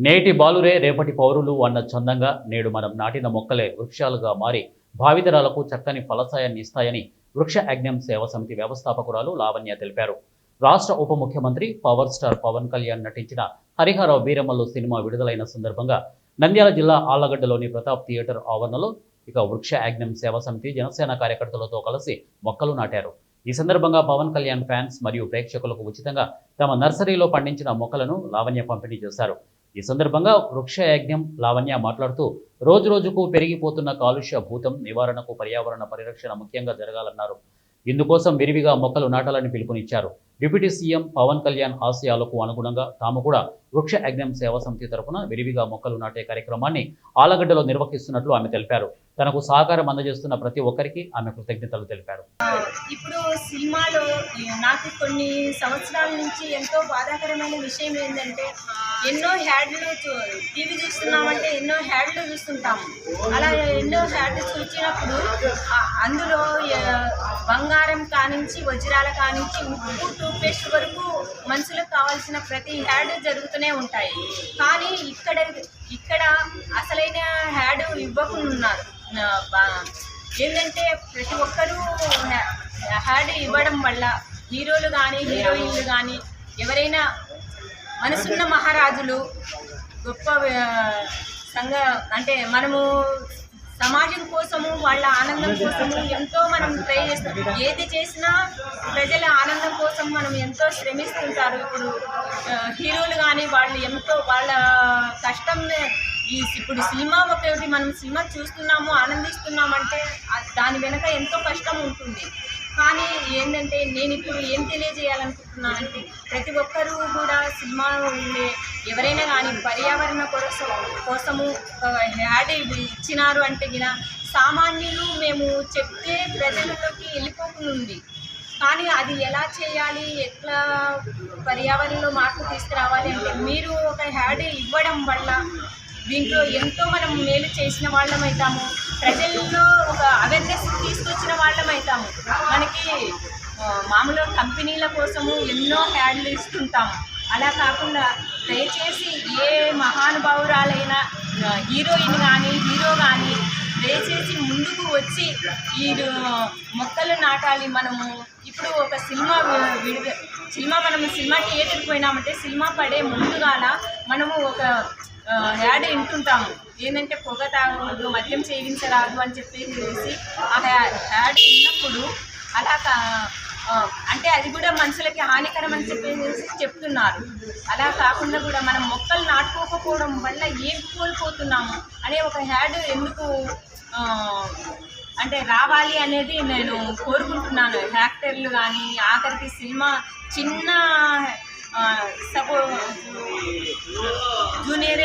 నేటి బాలురే రేపటి పౌరులు అన్న చందంగా నేడు మనం నాటిన మొక్కలే వృక్షాలుగా మారి భావితరాలకు చక్కని ఫలసాయాన్ని ఇస్తాయని వృక్ష యజ్ఞం సేవా సమితి వ్యవస్థాపకురాలు లావణ్య తెలిపారు. రాష్ట్ర ఉప ముఖ్యమంత్రి పవర్ స్టార్ పవన్ కళ్యాణ్ నటించిన హరిహర వీరమల్లు సినిమా విడుదలైన సందర్భంగా నంద్యాల జిల్లా ఆళ్లగడ్డలోని ప్రతాప్ థియేటర్ ఆవరణలో వృక్ష యజ్ఞం సేవా సమితి జనసేన కార్యకర్తలతో కలిసి మొక్కలు నాటారు. ఈ సందర్భంగా పవన్ కళ్యాణ్ ఫ్యాన్స్ మరియు ప్రేక్షకులకు ఉచితంగా తమ నర్సరీలో పండించిన మొక్కలను లావణ్య పంపిణీ చేశారు. ఈ సందర్భంగా వృక్ష యజ్ఞం లావణ్య మాట్లాడుతూ రోజురోజుకు పెరిగిపోతున్న కాలుష్య భూతం నివారణకు పర్యావరణ పరిరక్షణ ముఖ్యంగా జరగాలన్నారు. ఇందుకోసం విరివిగా మొక్కలు నాటాలని పిలుపునిచ్చారు. డిప్యూటీ సీఎం పవన్ కళ్యాణ్ ఆశయాలకు అనుగుణంగా తాము కూడా వృక్ష యజ్ఞం సేవా సమితి తరఫున విరివిగా మొక్కలు నాటే కార్యక్రమాన్ని ఆళ్లగడ్డలో నిర్వహిస్తున్నట్లు ఆమె తెలిపారు. తనకు సహకారం అందజేస్తున్న ప్రతి ఒక్కరికి ఆమె కృతజ్ఞతలు తెలిపారు. ఇప్పుడు సినిమాలో నాకు కొన్ని సంవత్సరాల నుంచి ఎంతో బాధాకరమైన విషయం ఏంటంటే, ఎన్నో హ్యాడ్లు టీవీ చూస్తున్నామంటే ఎన్నో హ్యాడ్లు చూస్తుంటాము. అలా ఎన్నో హ్యాడ్లు చూసినప్పుడు అందులో బంగారం కానించి వజ్రాల కానించి ఉప్పు టూత్పేస్ట్ వరకు మనుషులకు కావాల్సిన ప్రతి హ్యాడ్ జరుగుతూనే ఉంటాయి. కానీ ఇక్కడ అసలైన హ్యాడ్ ఇవ్వకున్నారు. ఏంటంటే ప్రతి ఒక్కరూ హ్యాడ్ ఇవ్వడం వల్ల హీరోలు కానీ హీరోయిన్లు కానీ ఎవరైనా మనసున్న మహారాజులు గొప్ప అంటే మనము సమాజం కోసము వాళ్ళ ఆనందం కోసము ఎంతో మనం ట్రై చేస్తాం. ఏది చేసినా ప్రజల ఆనందం కోసం మనం ఎంతో శ్రమిస్తుంటారు. ఇప్పుడు హీరోలు కానీ వాళ్ళు ఎంతో వాళ్ళ కష్టం ఇప్పుడు సినిమా ఒకటి మనం సినిమా చూస్తున్నాము ఆనందిస్తున్నామంటే దాని వెనక ఎంతో కష్టం ఉంటుంది. కానీ ఏంటంటే నేను ఇప్పుడు ఏం తెలియజేయాలనుకుంటున్నానంటే, ప్రతి ఒక్కరూ కూడా సినిమా ఉండే ఎవరైనా కానీ పర్యావరణ కోసము యాడ్ ఇచ్చినారు అంటే గిన సామాన్యులు మేము చెప్తే ప్రజలలోకి వెళ్ళిపోతుంది. కానీ అది ఎలా చేయాలి, ఎట్లా పర్యావరణంలో మార్పు తీసుకురావాలి అంటే మీరు ఒక యాడ్ ఇవ్వడం వల్ల దీంట్లో ఎంతో మనం మేలు చేసిన వాళ్ళం అవుతాము. ప్రజల్లో ఒక అవేర్నెస్ తీసుకొచ్చిన వాళ్ళం అవుతాము. మనకి మామూలు కంపెనీల కోసము ఎన్నో యాడ్లు ఇస్తుంటాము. అలా కాకుండా దయచేసి ఏ మహానుభావురాలైనా హీరోయిన్ కానీ హీరో కానీ దయచేసి ముందుకు వచ్చి ఈ మొక్కలు నాటాలి. మనము ఇప్పుడు ఒక మనము సినిమా థియేటర్కి పోయినామంటే సినిమా పడే ముందుగాల మనము ఒక యాడ్ వింటుంటాము. ఏంటంటే పొగ తాగకూడదు, మద్యం సేవించరాదు అని చెప్పేసి ఆ యాడ్ విన్నప్పుడు అలా అంటే అది కూడా మనుషులకి హానికరం అని చెప్పేసి చెప్తున్నారు. అలా కాకుండా కూడా మనం మొక్కలు నాటుకోకపోవడం వల్ల ఏం కోల్పోతున్నాము అనే ఒక యాడ్ ఎందుకు అంటే రావాలి అనేది నేను కోరుకుంటున్నాను. యాక్టర్లు కానీ ఆఖరికి సినిమా చిన్న జూనియర్